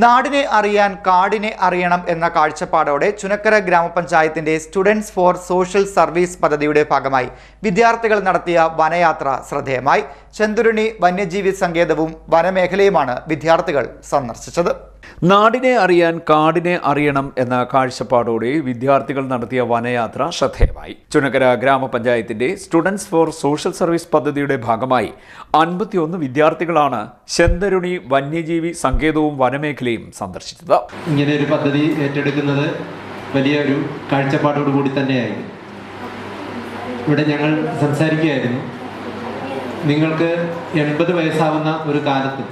നാടിനെ അറിയാൻ കാടിനെ അറിയണം എന്ന കാഴ്ചപ്പാടോടെ ചുനക്കര ഗ്രാമപഞ്ചായത്തിന്റെ സ്റ്റുഡൻസ് ഫോർ സോഷ്യൽ സർവീസ് പദ്ധതിയുടെ ഭാഗമായി വിദ്യാർത്ഥികൾ നടത്തിയ വനയാത്ര ശ്രദ്ധേയമായി. ചെന്തുരുണി വന്യജീവി സങ്കേതവും വനമേഖലയുമാണ് വിദ്യാർത്ഥികൾ സന്ദർശിച്ചത്. നാടിനെ അറിയാൻ കാടിനെ അറിയണം എന്ന കാഴ്ചപ്പാടോടെ വിദ്യാർത്ഥികൾ നടത്തിയ വനയാത്ര ശ്രദ്ധേയമായി. ചുനക്കര ഗ്രാമപഞ്ചായത്തിന്റെ സ്റ്റുഡൻസ് ഫോർ സോഷ്യൽ സർവീസ് പദ്ധതിയുടെ ഭാഗമായി 51 വിദ്യാർത്ഥികളാണ് ചെന്തുരുണി വന്യജീവി സങ്കേതവും വനമേഖലയും സന്ദർശിച്ചത്. ഇങ്ങനെ ഒരു പദ്ധതി ഏറ്റെടുക്കുന്നത് വലിയൊരു കാഴ്ചപ്പാടോടുകൂടി തന്നെയായിരുന്നു. ഇവിടെ ഞങ്ങൾ സംസാരിക്കുകയായിരുന്നു, നിങ്ങൾക്ക് 80 വയസ്സാവുന്ന ഒരു കാലത്ത്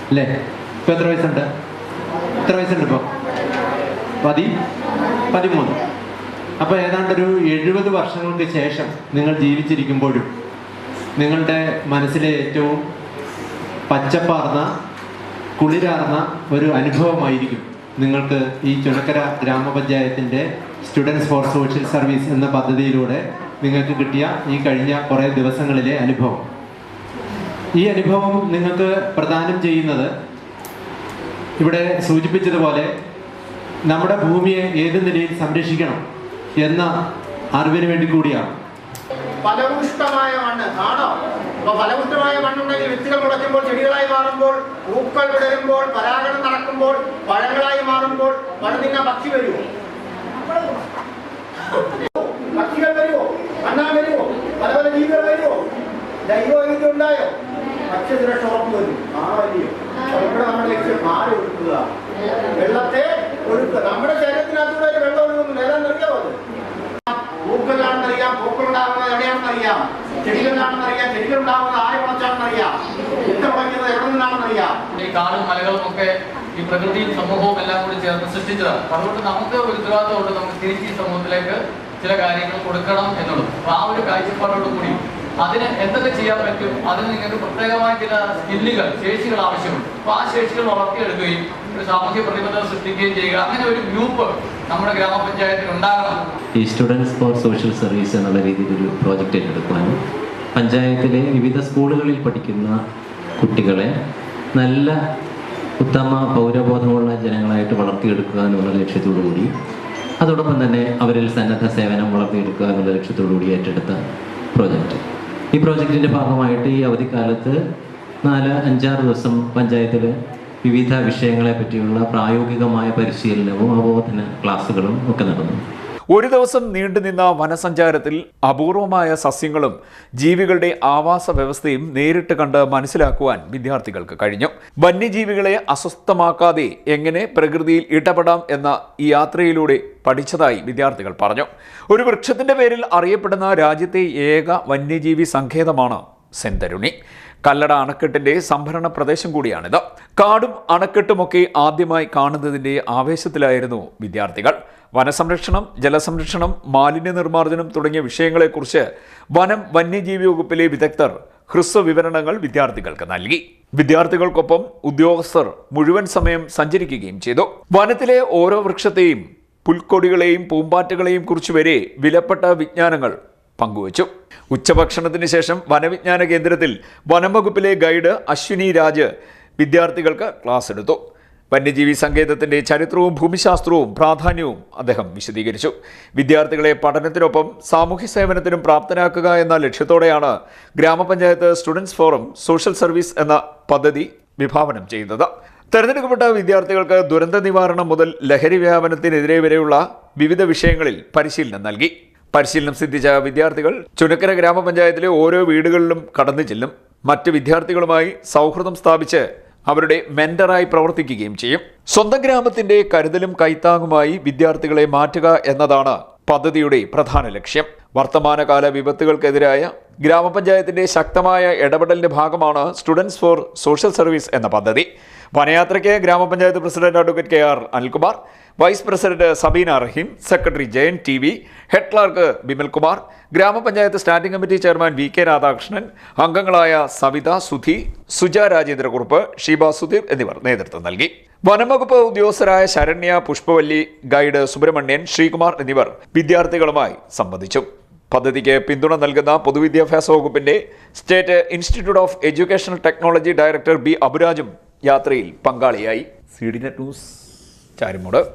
അല്ലേ, ഇപ്പം എത്ര വയസ്സുണ്ട്? എത്ര വയസ്സുണ്ട് ഇപ്പോൾ? 13. അപ്പോൾ ഏതാണ്ടൊരു 70 വർഷങ്ങൾക്ക് ശേഷം നിങ്ങൾ ജീവിച്ചിരിക്കുമ്പോഴും നിങ്ങളുടെ മനസ്സിലെ ഏറ്റവും പച്ചപ്പാർന്ന കുളിരാർന്ന ഒരു അനുഭവമായിരിക്കും നിങ്ങൾക്ക് ഈ ചുനക്കര ഗ്രാമപഞ്ചായത്തിൻ്റെ സ്റ്റുഡൻസ് ഫോർ സോഷ്യൽ സർവീസ് എന്ന പദ്ധതിയിലൂടെ നിങ്ങൾക്ക് കിട്ടിയ ഈ കഴിഞ്ഞ കുറേ ദിവസങ്ങളിലെ അനുഭവം. ഈ അനുഭവം നിങ്ങൾക്ക് പ്രദാനം ചെയ്യുന്നത് ഇവിടെ സൂചിപ്പിച്ചതുപോലെ നമ്മുടെ ഭൂമിയെ ഏത് നിലയിൽ സംരക്ഷിക്കണം എന്ന അറിവിന് വേണ്ടി കൂടിയാണ്. ഫലപുഷ്ടമായ മണ്ണ് ആണോ? അപ്പൊ ഫലപുഷ്ടമായ മണ്ണുണ്ടെങ്കിൽ വിത്തുകൾ മുളയ്ക്കുമ്പോൾ ചെടികളായി മാറുമ്പോൾ, പൂക്കൾ വിടരുമ്പോൾ, പരാഗണം നടക്കുമ്പോൾ, പഴങ്ങളായി മാറുമ്പോൾ പഴനിന്ന പക്ഷി വരുമോ? പക്ഷികൾ വരുമോ? അണ്ണാൻ വരുമോ? പല പല ജീവികൾ വരുമോ? ജൈവവൈവിധ്യം ഉണ്ടായോ? ഭക്ഷ്യസുരക്ഷ ഉറപ്പ് വരും. ആണോ? ഇവിടെ നമ്മുടെ ലക്ഷ്യം മാറി ഒഴുക്കുക, വെള്ളത്തെ ഒഴുക്കുക. നമ്മുടെ ശരീരത്തിനകത്തൂടെ വെള്ളം ഒഴുകുന്നു. ഏതാണെന്നറിയാമോ? അത് പൂക്കളിലാണെന്നറിയാം, പൂക്കളുണ്ടാകുന്നത് എവിടെയാണെന്നറിയാം, ചെടികളിലാണെന്നറിയാം, ചെടികളുണ്ടാകുന്നത് ആര് മുളച്ചാണെന്നറിയാം, വിത്ത് മുളയ്ക്കുന്നത് എവിടെ നിന്നാണെന്നറിയാം. ഈ കാടും മലകളും ഒക്കെ ഈ പ്രകൃതിയും സമൂഹവും എല്ലാം കൂടി ചേർന്ന് സൃഷ്ടിച്ചതാണ്. അതുകൊണ്ട് നമുക്ക് ഒരു ഉത്തരവാദിത്തമുണ്ട്, നമുക്ക് തിരിച്ച് ഈ സമൂഹത്തിലേക്ക് ചില കാര്യങ്ങൾ കൊടുക്കണം എന്നുള്ളത്. അപ്പോൾ ആ ഒരു കാഴ്ചപ്പാടോട് കൂടി അതിന് എന്തൊക്കെ ചെയ്യാൻ പറ്റും, അതിന് നിങ്ങൾക്ക് പ്രത്യേകമായ ചില സ്കില്ലുകൾ, ശേഷികൾ ആവശ്യമുണ്ട്. അപ്പോൾ ആ ശേഷികൾ വളർത്തിയെടുക്കുകയും ഒരു സാമൂഹ്യ പ്രതിബദ്ധത സൃഷ്ടിക്കുകയും ചെയ്യുക, അങ്ങനെ ഒരു ഗ്രൂപ്പ് നമ്മുടെ ഗ്രാമപഞ്ചായത്തിൽ ഉണ്ടാകണം. ഈ സ്റ്റുഡൻസ് ഫോർ സോഷ്യൽ സർവീസ് എന്നുള്ള രീതിയിൽ ഒരു പ്രോജക്റ്റ് ഏറ്റെടുക്കുവാനും പഞ്ചായത്തിലെ വിവിധ സ്കൂളുകളിൽ പഠിക്കുന്ന കുട്ടികളെ നല്ല ഉത്തമ പൗരബോധമുള്ള ജനങ്ങളായിട്ട് വളർത്തിയെടുക്കുക എന്നുള്ള ലക്ഷ്യത്തോടു കൂടി, അതോടൊപ്പം തന്നെ അവരിൽ സന്നദ്ധ സേവനം വളർത്തിയെടുക്കുക എന്നുള്ള ലക്ഷ്യത്തോടു കൂടി ഏറ്റെടുത്ത പ്രോജക്റ്റ്. ഈ പ്രോജക്റ്റിൻ്റെ ഭാഗമായിട്ട് ഈ അവധിക്കാലത്ത് 4-5-6 ദിവസം പഞ്ചായത്തിൽ വിവിധ വിഷയങ്ങളെ പറ്റിയുള്ള പ്രായോഗികമായ പരിശീലനവും അവബോധന ക്ലാസ്സുകളും ഒക്കെ നടന്നു. ഒരു ദിവസം നീണ്ടുനിന്ന വനസഞ്ചാരത്തിൽ അപൂർവമായ സസ്യങ്ങളും ജീവികളുടെ ആവാസ വ്യവസ്ഥയും നേരിട്ട് കണ്ട് മനസ്സിലാക്കുവാൻ വിദ്യാർത്ഥികൾക്ക് കഴിഞ്ഞു. വന്യജീവികളെ അസ്വസ്ഥമാക്കാതെ എങ്ങനെ പ്രകൃതിയിൽ ഇടപെടാം എന്ന ഈ യാത്രയിലൂടെ പഠിച്ചതായി വിദ്യാർത്ഥികൾ പറഞ്ഞു. ഒരു വൃക്ഷത്തിന്റെ പേരിൽ അറിയപ്പെടുന്ന രാജ്യത്തെ ഏക വന്യജീവി സങ്കേതമാണ് ചെന്തുരുണി. കല്ലട അണക്കെട്ടിന്റെ സംഭരണ പ്രദേശം കൂടിയാണിത്. കാടും അണക്കെട്ടുമൊക്കെ ആദ്യമായി കാണുന്നതിന്റെ ആവേശത്തിലായിരുന്നു വിദ്യാർത്ഥികൾ. വനസംരക്ഷണം, ജലസംരക്ഷണം, മാലിന്യ നിർമ്മാർജ്ജനം തുടങ്ങിയ വിഷയങ്ങളെക്കുറിച്ച് വനം വന്യജീവി വകുപ്പിലെ വിദഗ്ധർ ഹ്രസ്വ വിവരണങ്ങൾ വിദ്യാർത്ഥികൾക്ക് നൽകി. വിദ്യാർത്ഥികൾക്കൊപ്പം ഉദ്യോഗസ്ഥർ മുഴുവൻ സമയം സഞ്ചരിക്കുകയും ചെയ്തു. വനത്തിലെ ഓരോ വൃക്ഷത്തെയും, പുൽക്കൊടികളെയും പൂമ്പാറ്റകളെയും കുറിച്ച് വരെ വിലപ്പെട്ട വിജ്ഞാനങ്ങൾ പങ്കുവച്ചു. ഉച്ചഭക്ഷണത്തിന് ശേഷം വനവിജ്ഞാന കേന്ദ്രത്തിൽ വനം വകുപ്പിലെ ഗൈഡ് അശ്വിനി രാജ് വിദ്യാർത്ഥികൾക്ക് ക്ലാസ് എടുത്തു. വന്യജീവി സങ്കേതത്തിന്റെ ചരിത്രവും ഭൂമിശാസ്ത്രവും പ്രാധാന്യവും അദ്ദേഹം വിശദീകരിച്ചു. വിദ്യാർത്ഥികളെ പഠനത്തിനൊപ്പം സാമൂഹ്യ സേവനത്തിനും പ്രാപ്തരാക്കുക എന്ന ലക്ഷ്യത്തോടെയാണ് ഗ്രാമപഞ്ചായത്ത് സ്റ്റുഡൻസ് ഫോറം സോഷ്യൽ സർവീസ് എന്ന പദ്ധതി വിഭാവനം ചെയ്യുന്നത്. തെരഞ്ഞെടുക്കപ്പെട്ട വിദ്യാർത്ഥികൾക്ക് ദുരന്ത നിവാരണം മുതൽ ലഹരി വ്യാപനത്തിനെതിരെ വരെയുള്ള വിവിധ വിഷയങ്ങളിൽ പരിശീലനം നൽകി. പരിശീലനം സിദ്ധിച്ച വിദ്യാർത്ഥികൾ ചുനക്കര ഗ്രാമപഞ്ചായത്തിലെ ഓരോ വീടുകളിലും കടന്നു ചെല്ലും. മറ്റ് വിദ്യാർത്ഥികളുമായി സൗഹൃദം സ്ഥാപിച്ച് അവരുടെ മെന്ററായി പ്രവർത്തിക്കുകയും ചെയ്യും. സ്വന്തം ഗ്രാമത്തിന്റെ കരുതലും കൈത്താങ്ങുമായി വിദ്യാർത്ഥികളെ മാറ്റുക എന്നതാണ് പദ്ധതിയുടെ പ്രധാന ലക്ഷ്യം. വർത്തമാനകാല വിപത്തുകൾക്കെതിരായ ഗ്രാമപഞ്ചായത്തിന്റെ ശക്തമായ ഇടപെടലിന്റെ ഭാഗമാണ് സ്റ്റുഡൻസ് ഫോർ സോഷ്യൽ സർവീസ് എന്ന പദ്ധതി. വനയാത്രയ്ക്ക് ഗ്രാമപഞ്ചായത്ത് president advocate KR Anilkumar, vice president Sabeena Rahim, secretary Jayan TV, head clerk Bimalkumar, ഗ്രാമപഞ്ചായത്ത് standing committee chairman VK Radhakrishnan, അംഗങ്ങളായ സവിത, സുധി, സുജ രാജേന്ദ്രകുറുപ്പ്, ഷീബ സുധീർ എന്നിവർ നേതൃത്വം നൽകി. വനംവകുപ്പ് ഉദ്യോഗസ്ഥരായ ശരണ്യ, പുഷ്പവല്ലി, ഗൈഡ് സുബ്രഹ്മണ്യൻ, ശ്രീകുമാർ എന്നിവർ വിദ്യാർത്ഥികളുമായി സംബന്ധിച്ചു. പദ്ധതിക്ക് പിന്തുണ നൽകുന്ന പൊതുവിദ്യാഭ്യാസ വകുപ്പിന്റെ state institute of educational technology director B. അബുരാജും യാത്രയിൽ പങ്കാളിയായി. CDNet news, Charummood.